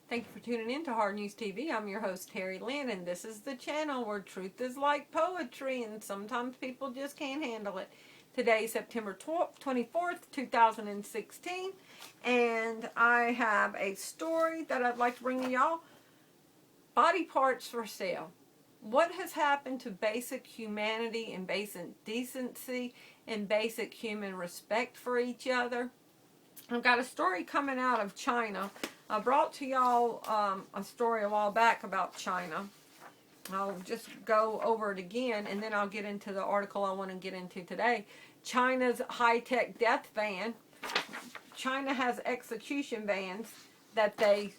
Thank you for tuning in to HardNews TV. I'm your host, Terry Lynn, and this is the channel where truth is like poetry, and sometimes people just can't handle it. Today is September 24th, 2016, and I have a story that I'd like to bring to y'all. Body parts for sale. What has happened to basic humanity and basic decency and basic human respect for each other? I've got a story coming out of China. I brought to y'all a story a while back about China. I'll just go over it again, and then I'll get into the article I want to get into today. China's high-tech death van. China has execution vans that they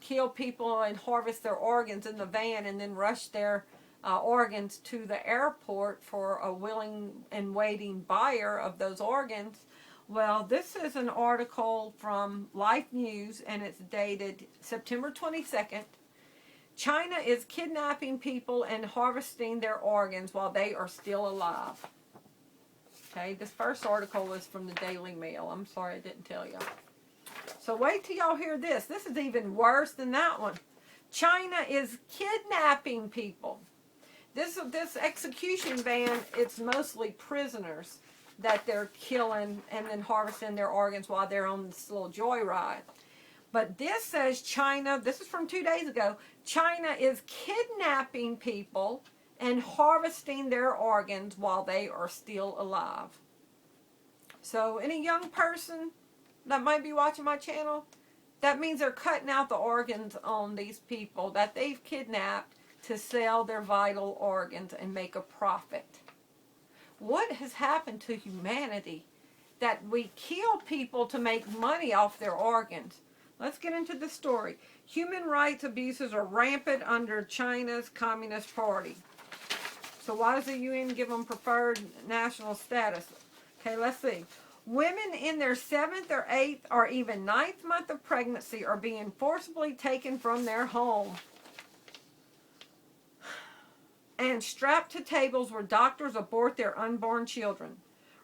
kill people and harvest their organs in the van and then rush their organs to the airport for a willing and waiting buyer of those organs. Well, this is an article from HardNews, and it's dated September 22nd. China is kidnapping people and harvesting their organs while they are still alive. Okay, this first article was from the Daily Mail. I'm sorry I didn't tell you. So wait till y'all hear this. This is even worse than that one. China is kidnapping people. This execution van, it's mostly prisoners that they're killing and then harvesting their organs while they're on this little joyride. But this says China, this is from 2 days ago, China is kidnapping people and harvesting their organs while they are still alive. So any young person that might be watching my channel, that means they're cutting out the organs on these people that they've kidnapped to sell their vital organs and make a profit. What has happened to humanity that we kill people to make money off their organs? Let's get into the story. Human rights abuses are rampant under China's Communist Party. So why does the UN give them preferred national status? Okay, let's see. Women in their 7th or 8th or even 9th month of pregnancy are being forcibly taken from their home and strapped to tables where doctors abort their unborn children.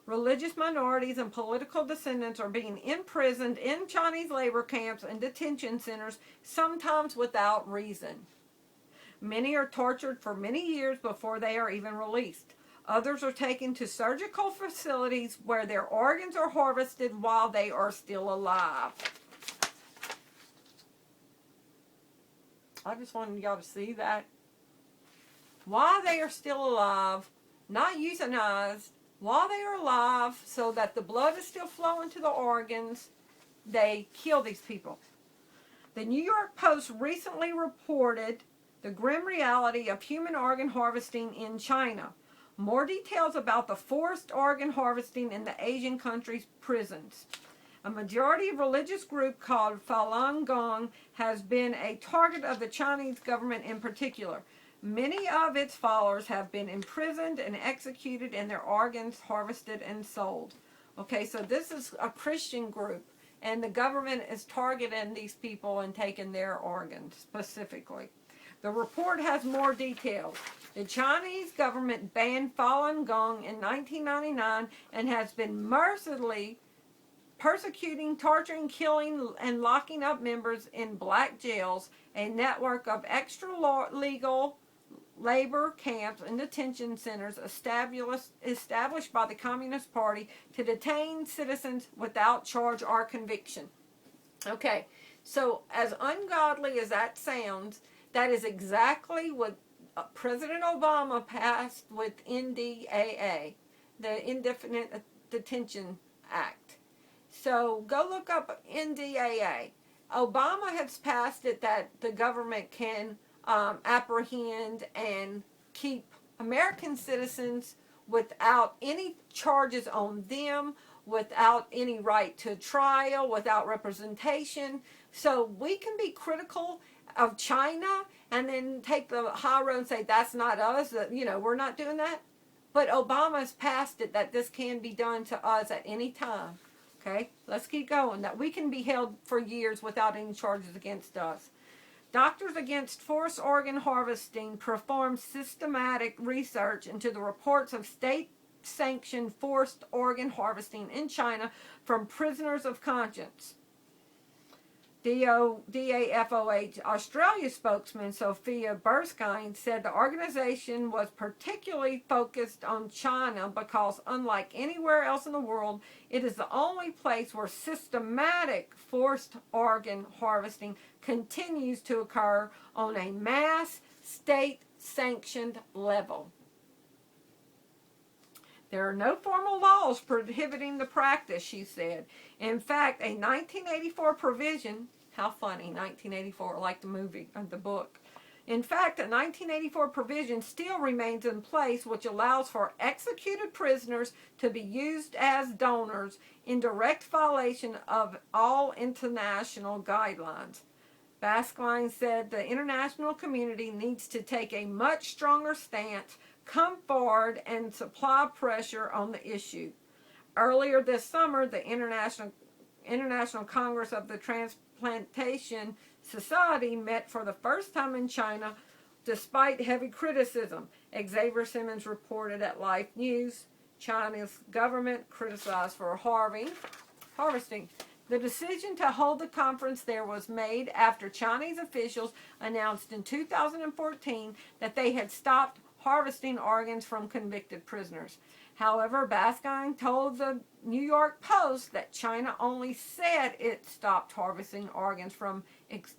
Religious minorities and political dissidents are being imprisoned in Chinese labor camps and detention centers, sometimes without reason. Many are tortured for many years before they are even released. Others are taken to surgical facilities where their organs are harvested while they are still alive. I just wanted y'all to see that. While they are still alive, not euthanized, while they are alive, so that the blood is still flowing to the organs, they kill these people. The New York Post recently reported the grim reality of human organ harvesting in China. More details about the forced organ harvesting in the Asian countries' prisons. A majority religious group called Falun Gong has been a target of the Chinese government in particular. Many of its followers have been imprisoned and executed and their organs harvested and sold. Okay, so this is a Christian group, and the government is targeting these people and taking their organs specifically. The report has more details. The Chinese government banned Falun Gong in 1999 and has been mercilessly persecuting, torturing, killing, and locking up members in black jails, a network of extra-legal labor camps and detention centers established by the Communist Party to detain citizens without charge or conviction. Okay, so as ungodly as that sounds, that is exactly what President Obama passed with NDAA, the Indefinite Detention Act. So go look up NDAA. Obama has passed it that the government can apprehend and keep American citizens without any charges on them, without any right to trial, without representation. So we can be critical of China and then take the high road and say that's not us, we're not doing that. But Obama's passed it that this can be done to us at any time. Okay, let's keep going. That we can be held for years without any charges against us. Doctors Against Forced Organ Harvesting performed systematic research into the reports of state-sanctioned forced organ harvesting in China from prisoners of conscience. DAFOH Australia spokesman Sophia Burskine said the organization was particularly focused on China because, unlike anywhere else in the world, it is the only place where systematic forced organ harvesting continues to occur on a mass, state-sanctioned level. There are no formal laws prohibiting the practice, she said. In fact, a 1984 provision, how funny, 1984, like the movie, the book. In fact, a 1984 provision still remains in place which allows for executed prisoners to be used as donors in direct violation of all international guidelines. Baskine said the international community needs to take a much stronger stance, come forward, and supply pressure on the issue. Earlier this summer, the International Congress of the Transplantation Society met for the first time in China, despite heavy criticism. Xavier Simmons reported at Life News. China's government criticized for harvesting. The decision to hold the conference there was made after Chinese officials announced in 2014 that they had stopped harvesting organs from convicted prisoners. However, Baskine told the New York Post that China only said it stopped harvesting organs from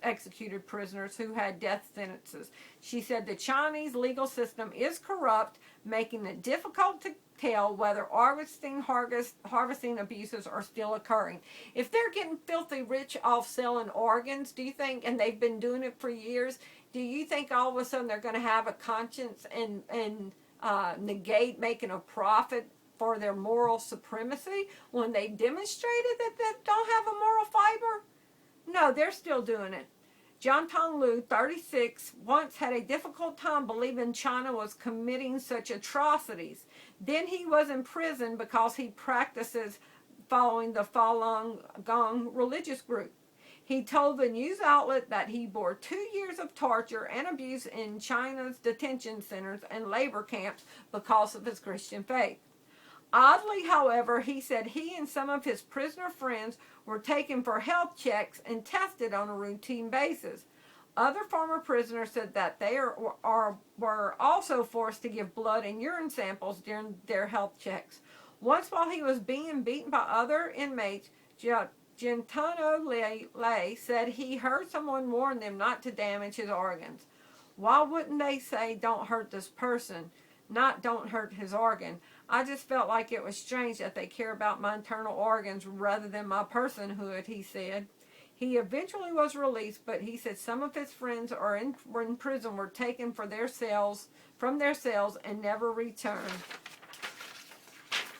executed prisoners who had death sentences. She said the Chinese legal system is corrupt, making it difficult to tell whether harvesting abuses are still occurring. If they're getting filthy rich off selling organs, do you think, and they've been doing it for years, do you think all of a sudden they're going to have a conscience and negate making a profit for their moral supremacy when they demonstrated that they don't have a moral fiber? No, they're still doing it. John Tong Lu, 36, once had a difficult time believing China was committing such atrocities. Then he was in prison because he practices following the Falun Gong religious group. He told the news outlet that he bore 2 years of torture and abuse in China's detention centers and labor camps because of his Christian faith. Oddly, however, he said he and some of his prisoner friends were taken for health checks and tested on a routine basis. Other former prisoners said that they were also forced to give blood and urine samples during their health checks. Once, while he was being beaten by other inmates, Gentano Lei said he heard someone warn them not to damage his organs. Why wouldn't they say, "Don't hurt this person," not "don't hurt his organ"? I just felt like it was strange that they care about my internal organs rather than my personhood, he said. He eventually was released, but he said some of his friends were in prison were taken from their cells and never returned.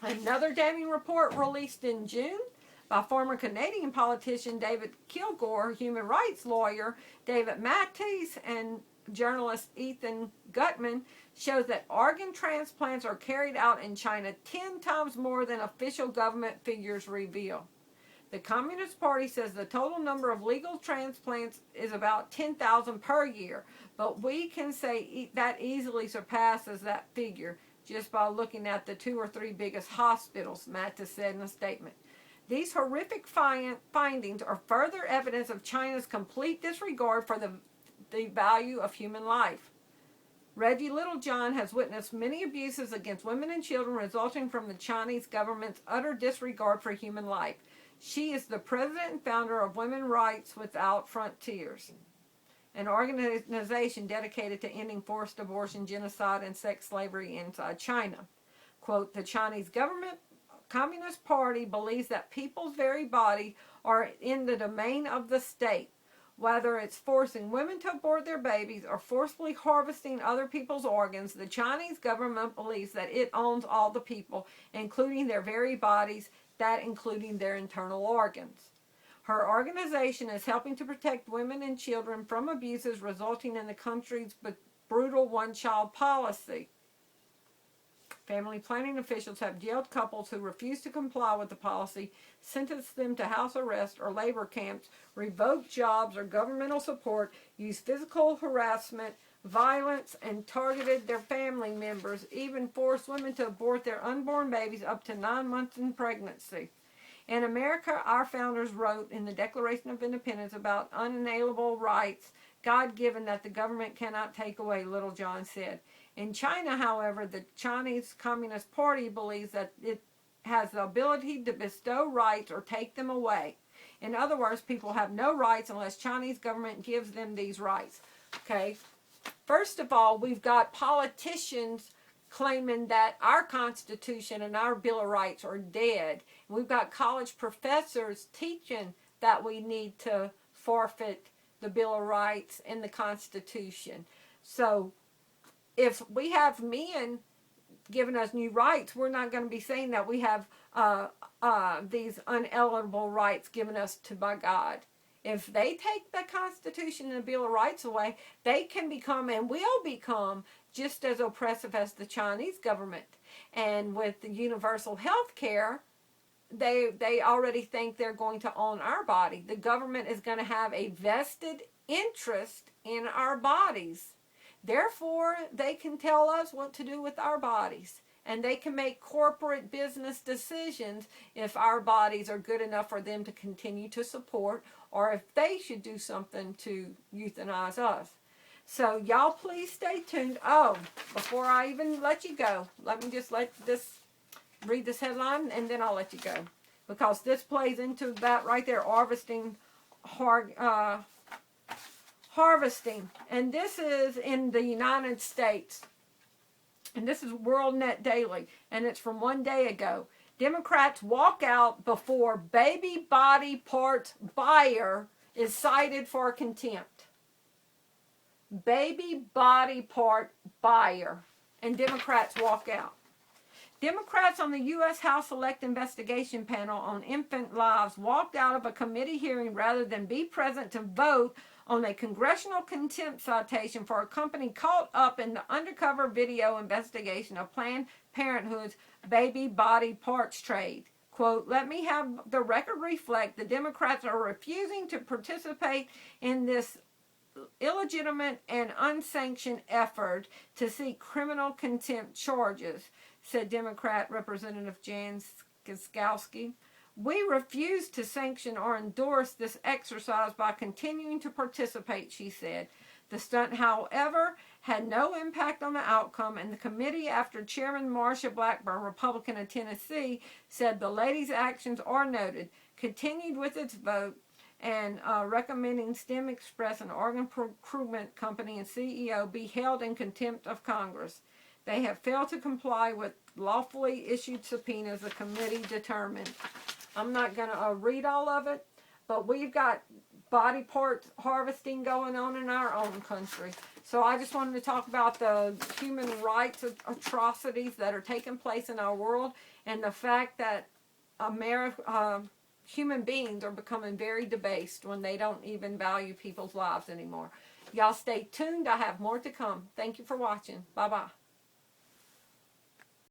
Another damning report released in June by former Canadian politician David Kilgour, human rights lawyer David Mattis, and journalist Ethan Gutman shows that organ transplants are carried out in China 10 times more than official government figures reveal. The Communist Party says the total number of legal transplants is about 10,000 per year, but we can say that easily surpasses that figure just by looking at the 2 or 3 biggest hospitals, Mattis said in a statement. These horrific findings are further evidence of China's complete disregard for the value of human life. Reggie Littlejohn has witnessed many abuses against women and children resulting from the Chinese government's utter disregard for human life. She is the president and founder of Women's Rights Without Frontiers, an organization dedicated to ending forced abortion, genocide, and sex slavery inside China. Quote, the Chinese government Communist Party believes that people's very body are in the domain of the state. Whether it's forcing women to abort their babies or forcibly harvesting other people's organs, the Chinese government believes that it owns all the people, including their very bodies, that including their internal organs. Her organization is helping to protect women and children from abuses resulting in the country's brutal one-child policy. Family planning officials have jailed couples who refuse to comply with the policy, sentenced them to house arrest or labor camps, revoked jobs or governmental support, used physical harassment, violence, and targeted their family members, even forced women to abort their unborn babies up to 9 months in pregnancy. In America, our founders wrote in the Declaration of Independence about unalienable rights, God-given, that the government cannot take away, Little John said. In China, however, the Chinese Communist Party believes that it has the ability to bestow rights or take them away. In other words, people have no rights unless Chinese government gives them these rights. Okay? First of all, we've got politicians claiming that our Constitution and our Bill of Rights are dead. We've got college professors teaching that we need to forfeit the Bill of Rights and the Constitution. So if we have men giving us new rights, we're not going to be saying that we have these unalienable rights given us by God. If they take the Constitution and the Bill of Rights away, they can become and will become just as oppressive as the Chinese government. And with the universal health care, they already think they're going to own our body. The government is going to have a vested interest in our bodies. Therefore, they can tell us what to do with our bodies. And they can make corporate business decisions if our bodies are good enough for them to continue to support, or if they should do something to euthanize us. So y'all please stay tuned. Oh, before I even let you go, let me just read this headline and then I'll let you go. Because this plays into that right there, harvesting. And this is in the United States. And this is WorldNet Daily. And it's from one day ago. Democrats walk out before baby body parts buyer is cited for contempt. Baby body part buyer. And Democrats walk out. Democrats on the U.S. House Select Investigation Panel on Infant Lives walked out of a committee hearing rather than be present to vote on a congressional contempt citation for a company caught up in the undercover video investigation of Planned Parenthood's baby body parts trade. Quote, let me have the record reflect the Democrats are refusing to participate in this illegitimate and unsanctioned effort to seek criminal contempt charges, said Democrat Representative Jan Skowski. We refuse to sanction or endorse this exercise by continuing to participate, she said. The stunt, however, had no impact on the outcome, and the committee, after Chairman Marsha Blackburn, Republican of Tennessee, said the lady's actions are noted, continued with its vote, and recommending STEM Express, an organ procurement company and CEO, be held in contempt of Congress. They have failed to comply with lawfully issued subpoenas, the committee determined. I'm not going to read all of it, but we've got body parts harvesting going on in our own country. So I just wanted to talk about the human rights atrocities that are taking place in our world and the fact that human beings are becoming very debased when they don't even value people's lives anymore. Y'all stay tuned. I have more to come. Thank you for watching. Bye-bye.